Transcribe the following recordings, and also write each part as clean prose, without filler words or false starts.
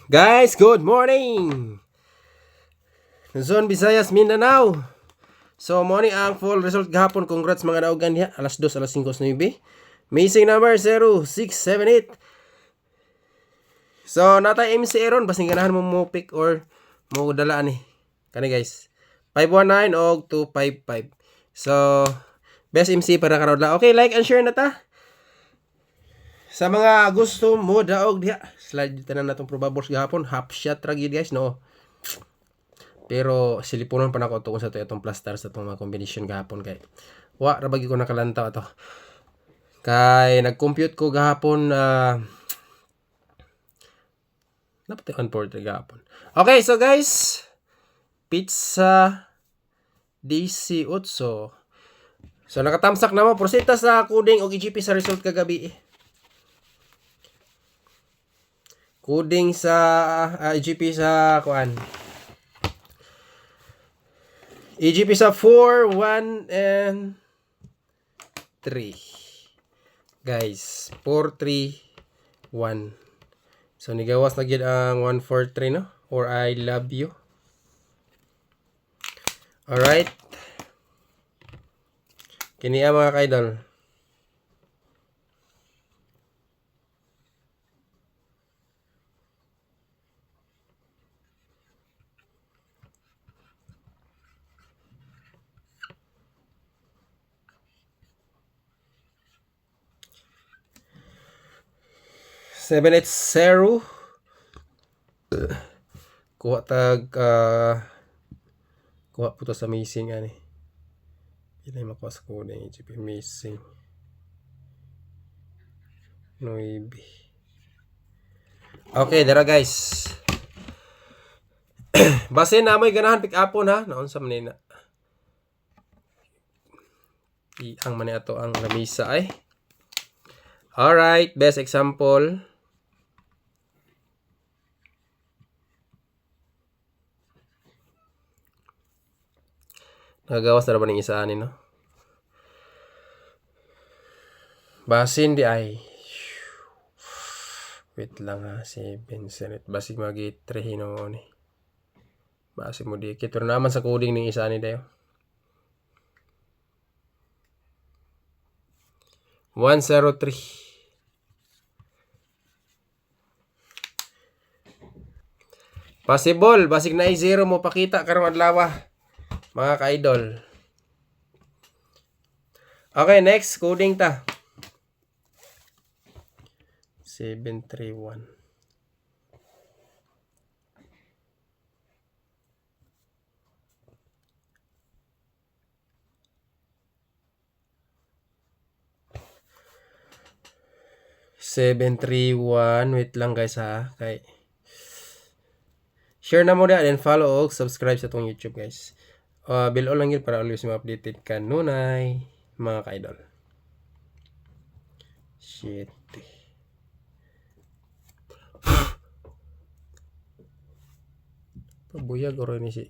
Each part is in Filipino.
Guys, good morning! Luzon, Visayas, Mindanao. So, morning ang full result gahapon. Congrats mga naugan niya. Alas 2, alas 5, 9. Missing number 0678. So, natay MC Aaron. Basing ganahan mo pick or mo dalaan eh. Kani guys. 519 o 255. So, best MC para karon lang. Okay, like and share na ta. Sa mga gusto mo daog diha, slide tanan natong probables gahapon, half shot ra gyud guys, no. Pero silipunon pa nako to sa itong plus stars sa itong mga combination gahapon kay wa ra bagi ko nakalantaw ato. Kay nag-compute ko gahapon napati 143 gahapon. Okay, so guys, pizza DC 8. So nakatamsak na mo prosita sa coding og EGP sa result kagabi. Coding sa EGP sa kuan. EGP sa 4, 1, and 3. Guys, 4, 3, 1. So, nigawas na gyud ang 1, 4, 3, no? Or I love you. Alright. Kini mga kaidol. Seven eight zero. Kuha tag kuha po to sa missing ani. Ilay makuha sa kuha ng EGP missing. Noibi. Okay, dara guys. Base na may ganahan pick upon ha. Naon sa manina. Ang mani ato ang lamisa ay. Alright, best example. Nagagawas na ba ng isa ani, no? Basin di ay. Wait lang ha. 7 Senate. Basin magi 3 hino ni. Basin mo di. Kito naman sa coding ng isa ani dayo. 103. Possible. Basig na i-0 mo pakita karong adlaw. Mga ka-idol. Okay, next. Coding ta. 731. Wait lang guys ha. Kay share na mo na and follow o subscribe sa itong YouTube guys. Below lang yun para always ma-updated ka nunay mga ka-idol. Shit. Pabuyag oro ni si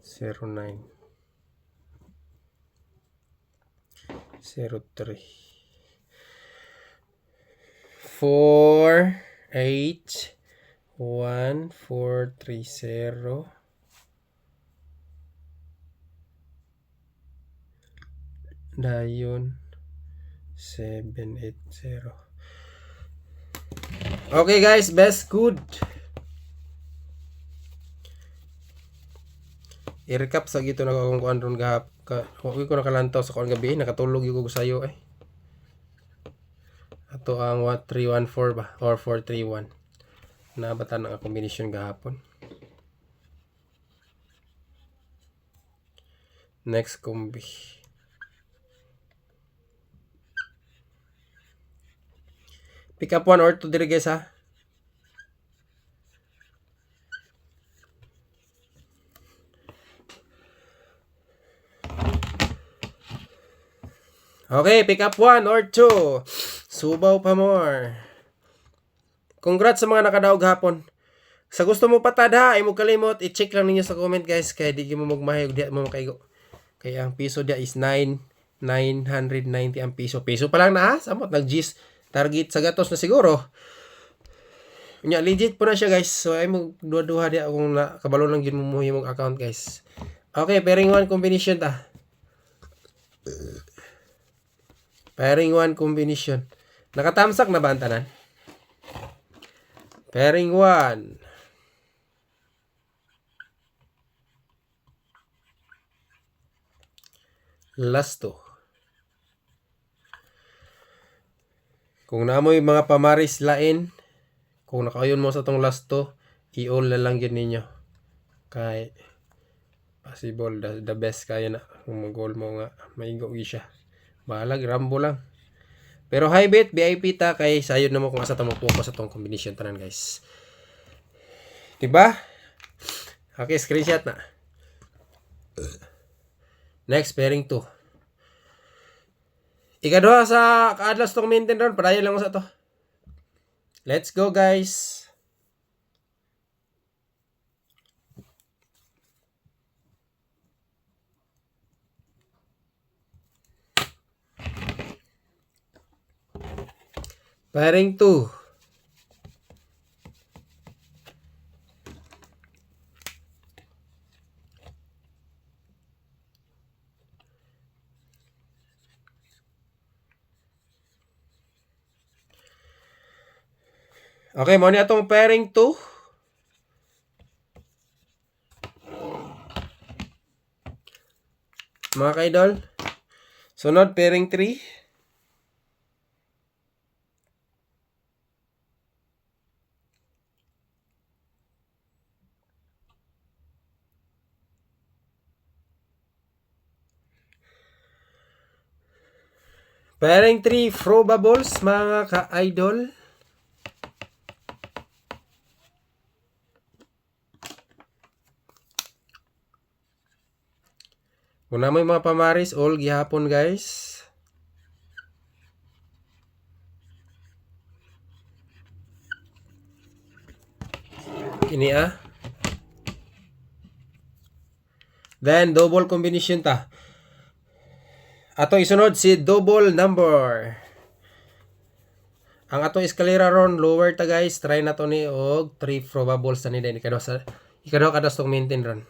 09 03 4 8 1 4 3 0 dayon 780. Okay guys, best good. I-recap sa gito na kung kuan ron gahap. Huwag ko nakalantaw sa kuan gabi. Nakatulog yung sayo eh. Ato ang 314 ba? Or 431. Nabatan ang combination gahapon. Next combi. Pick up 1 or 2 dire guys ha. Okay, pick up 1 or 2. Subaw pa more. Congrats sa mga nakadaog hapon. Sa gusto mo patada, ay mo kalimot, i-check lang ninyo sa comment guys. Kaya di mo magmahayog, di mo makaigo. Kaya ang piso dia is 990 ang piso. Piso pa lang na ha. Samot, nag-G's target sa gatos na siguro. Nya legit po na siya guys. So ay mo duha-duha dia kung kabalo lang gyud mo imong account guys. Okay, pairing 1 combination ta. Pairing 1 combination. Nakatamsak na ba ang tanan? Pairing 1. Last 2. Kung naamoy mga pamaris lain, kung nakayon mo sa tong last 2, i-all na lang yun ninyo. Kay possible the best kaya na kung mag-goal mo nga maigo siya. Balag rambo lang. Pero high bet VIP ta kay sayod na mo kung asa ta mo focus sa tong combination tanan guys. Diba? Okay, screenshot na. Next, pairing 2. Ikaduha sa kaadlas tong maintain ron, padayon lang mo sa to. Let's go guys. Pairing 2. Okay, mo ni atong pairing 2. Mga kaidol. Sunod, pairing 3. Pairing 3, probables mga ka-idol. Kung na may mga pamaris, all gihapon guys. Ini Then, double combination ta. Atong isunod si double number. Ang atong eskalera ron, lower ta guys. Try na to ni og 3 probables na ni din. Ikaduha kadas tong maintain ron.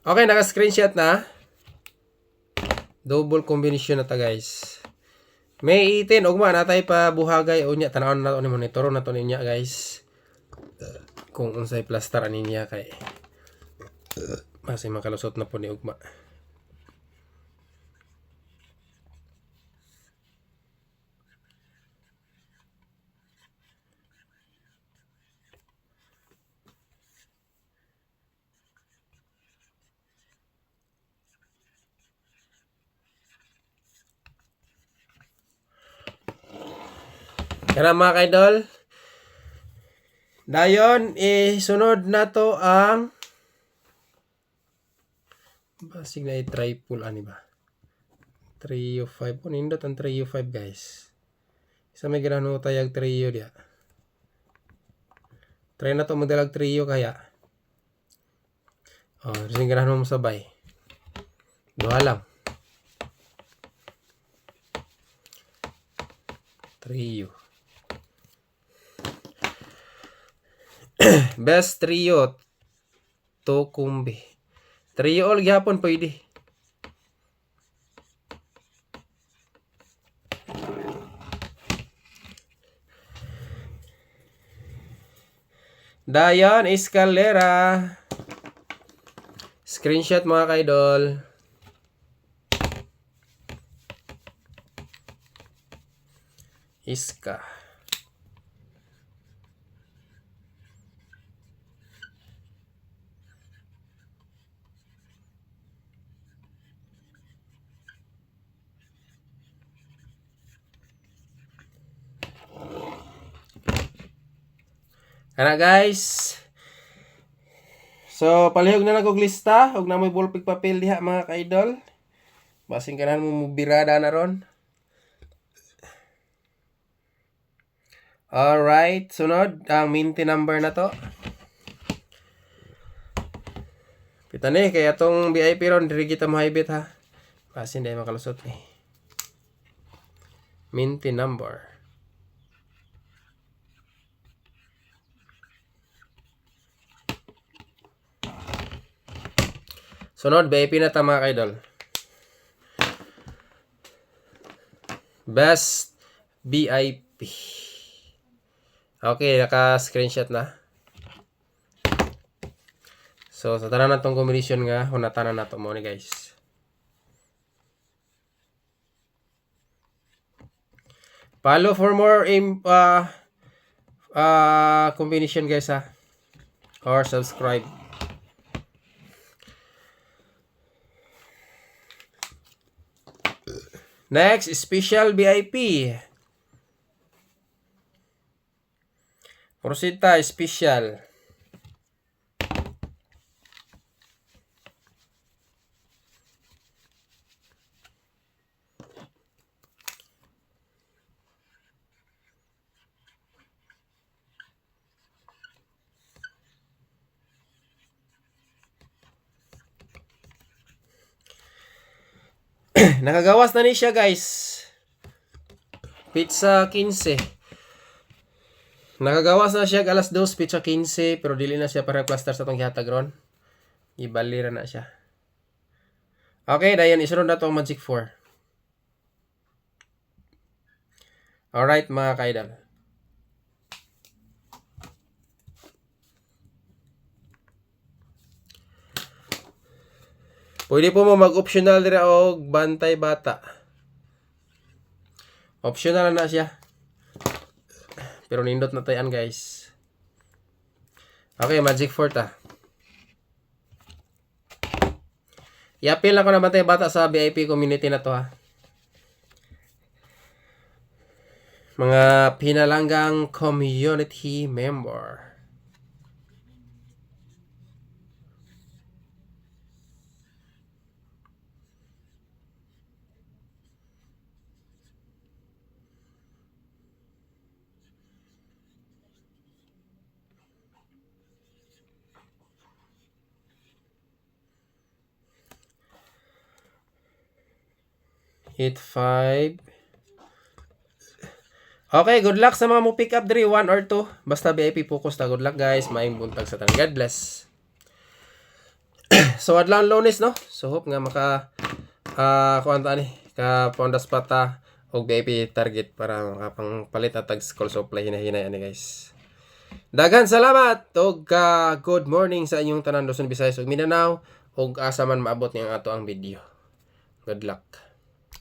Okay, naka-screenshot na. Double combination na ta guys. May 18 ugma natay pa buhagay unya tanawon na to ni monitor na to niya guys. Kung unsay plaster ani niya kay masay makalusot na po ni ugma. Kaya mga kaidol, dayon sunod na to ang basig na i-triple ani ba? 3U5 po nindot ang 3U5 guys. Isa may ganahan mo tayag 3U dia. Try na to modelag 3U kaya. Oh, rin ganahan mo sabay. Duha lang. 3U. Best trio to kumbi. Trio all gyapon pwede. Dayon escalera. Screenshot mga kaidol. Iska. Kana guys. So palihog na nagog lista ug na may ballpeg papel diha mga ka-idol. Basing kanan mo birada na ron. Alright, sunod ang minty number na to. Kita ni kaya tong VIP ron diri kita mahibit ha. Basin dai makalusot ni. Minty number. Sunod, VIP na ta mga kaidol. Best VIP. Okay, naka-screenshot na. So, sa tanan natong combination nga, hunatanan na ito mo ni guys. Follow for more combination guys ha. Or subscribe. Next, special VIP. Rosita special. Nakagawas na ni siya guys. Pizza 15. Nakagawas na siya alas 2 pizza 15 pero dili na siya para plaster sa tong gihatag ron. Ibalira na siya. Okay, dayon isunod na tong Magic 4. Alright mga kaidol. Pwede po mo mag-optional dira og bantay bata. Optional na siya. Pero nindot na tayan guys. Okay, Magic 4 ta. I-appeal na ko na bantay bata sa VIP community na to ha. Mga pinalanggang community member. Hit 5. Okay, good luck sa mga mo pick up diri 1 or 2. Basta VIP focus ta. Good luck guys. Maayong buntag sa tanan. God bless. So adlaw Lunes no. So hope nga maka kuan ta ni ka pondas pata og VIP target para makapang palit atag school supply hinahinay ani guys. Daghan salamat og good morning sa inyong tanan Luzon, Visayas ug Mindanao ug asa man maabot niyang ato ang video. Good luck.